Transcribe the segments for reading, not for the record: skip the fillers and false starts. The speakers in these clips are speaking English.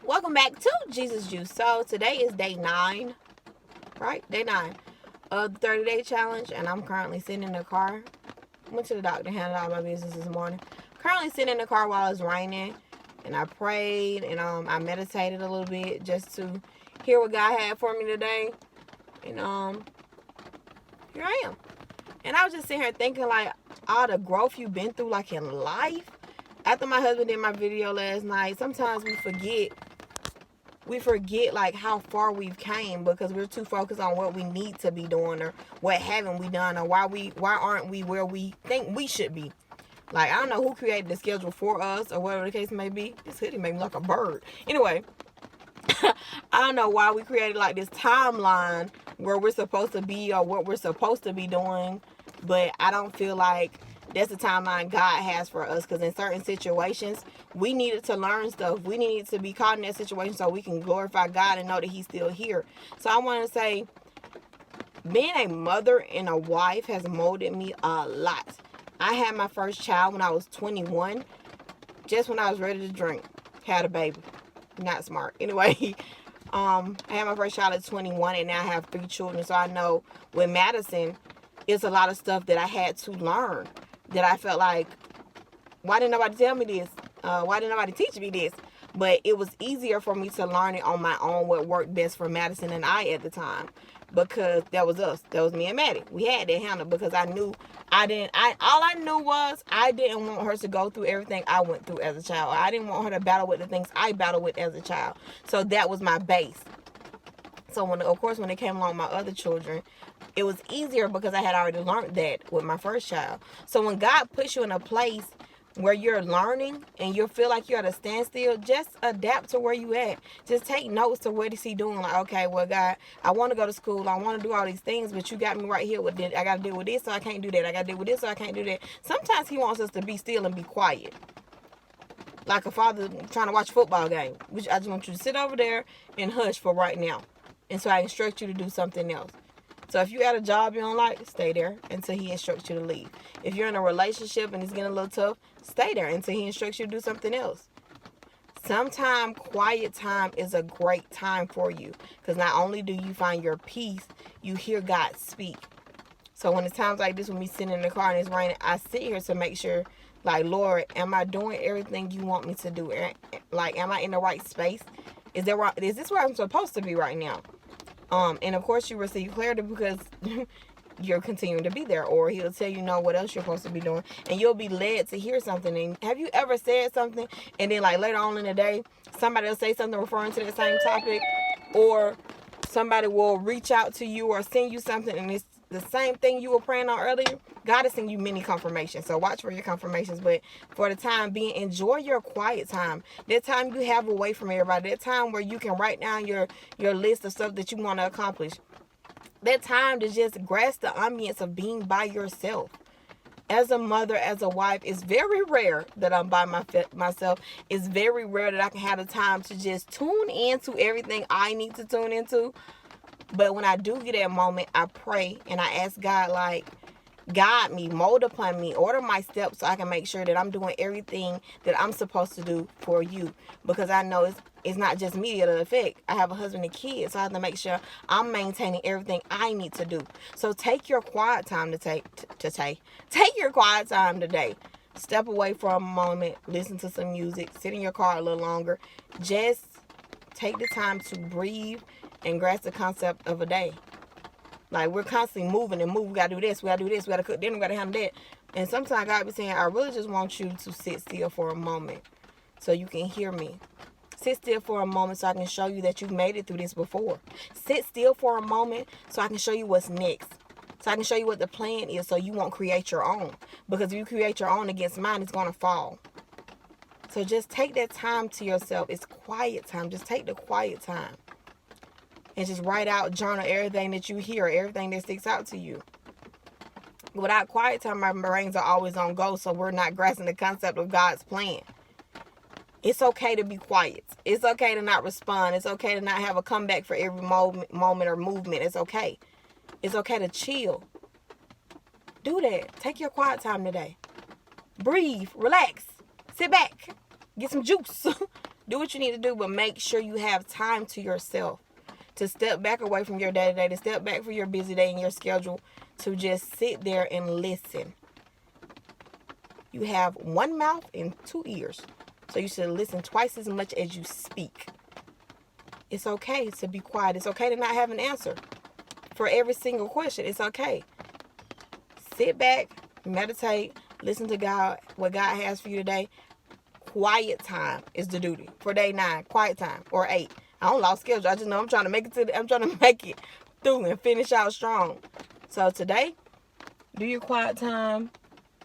Welcome back to Jesus Juice. So today is day 9, right? Day 9 of the 30-day challenge, and I'm currently sitting in the car. Went to the doctor, handled all my business this morning. Currently sitting in the car while it's raining, and I prayed and I meditated a little bit just to hear what God had for me today. And here I am. And I was just sitting here thinking, like, all the growth you've been through, like, in life. After my husband did my video last night, sometimes we forget like how far we've came because we're too focused on what we need to be doing or what haven't we done or why aren't we where we think we should be. Like, I don't know who created the schedule for us or whatever the case may be. This hoodie made me like a bird. Anyway, I don't know why we created like this timeline where we're supposed to be or what we're supposed to be doing, but I don't feel like that's the timeline God has for us, because in certain situations we needed to learn stuff. We needed to be caught in that situation so we can glorify God and know that He's still here. So I want to say, being a mother and a wife has molded me a lot. I had my first child when I was 21, just when I was ready to drink. Had a baby. Not smart. Anyway, I had my first child at 21, and now I have 3 children. So I know with Madison, it's a lot of stuff that I had to learn, that I felt like, why didn't nobody tell me this? Why didn't nobody teach me this? But it was easier for me to learn it on my own, what worked best for Madison and I at the time, because that was us. That was me and Maddie. We had that handled because I knew all I knew was I didn't want her to go through everything I went through as a child. I didn't want her to battle with the things I battled with as a child. So that was my base. So when they came along my other children, it was easier because I had already learned that with my first child. So when God puts you in a place where you're learning and you feel like you're at a standstill, just adapt to where you at. Just take notes to what is He doing. Like, okay, well, God, I want to go to school. I want to do all these things, but you got me right here with this. I got to deal with this, so I can't do that. I got to deal with this, so I can't do that. Sometimes He wants us to be still and be quiet. Like a father trying to watch a football game. Which I just want you to sit over there and hush for right now. And so I instruct you to do something else. So if you're at a job you don't like, stay there until He instructs you to leave. If you're in a relationship and it's getting a little tough, stay there until He instructs you to do something else. Sometimes quiet time is a great time for you, because not only do you find your peace, you hear God speak. So when it's times like this, when we sitting in the car and it's raining, I sit here to make sure, like, Lord, am I doing everything You want me to do? Like, am I in the right space? Is this where I'm supposed to be right now? And of course you receive clarity because you're continuing to be there, or He'll tell you what else you're supposed to be doing, and you'll be led to hear something. And have you ever said something and then like later on in the day somebody will say something referring to that same topic, or somebody will reach out to you or send you something and it's the same thing you were praying on earlier? God is sending you many confirmations, so watch for your confirmations. But for the time being, enjoy your quiet time. That time you have away from everybody. That time where you can write down your list of stuff that you want to accomplish. That time to just grasp the ambience of being by yourself. As a mother, as a wife, it's very rare that I'm by myself. It's very rare that I can have the time to just tune into everything I need to tune into. But when I do get that moment, I pray and I ask God, like, guide me, mold upon me, order my steps so I can make sure that I'm doing everything that I'm supposed to do for You. Because I know it's not just me that'll affect. I have a husband and kids, so I have to make sure I'm maintaining everything I need to do. So take your quiet time take your quiet time today. Step away for a moment, listen to some music, sit in your car a little longer. Just take the time to breathe and grasp the concept of a day. Like, we're constantly moving and moving. We gotta do this, we gotta do this, we gotta cook dinner, we gotta handle that. And sometimes God be saying, I really just want you to sit still for a moment so you can hear me. Sit still for a moment so I can show you that you've made it through this before. Sit still for a moment so I can show you what's next. So I can show you what the plan is so you won't create your own. Because if you create your own against mine, it's gonna fall. So just take that time to yourself. It's quiet time. Just take the quiet time. And just write out, journal everything that you hear, everything that sticks out to you. Without quiet time, our brains are always on go, so we're not grasping the concept of God's plan. It's okay to be quiet. It's okay to not respond. It's okay to not have a comeback for every moment or movement. It's okay. It's okay to chill. Do that. Take your quiet time today. Breathe. Relax. Sit back. Get some juice. Do what you need to do, but make sure you have time to yourself. To step back away from your day-to-day, to step back from your busy day and your schedule, to just sit there and listen. You have one mouth and 2 ears, so you should listen twice as much as you speak. It's okay to be quiet. It's okay to not have an answer for every single question. It's okay. Sit back, meditate, listen to God, what God has for you today. Quiet time is the duty for day 9. Quiet time, or 8. I don't lost schedule. I just know I'm trying to make it through and finish out strong. So today, do your quiet time.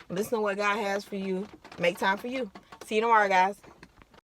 Listen to what God has for you. Make time for you. See you tomorrow, guys.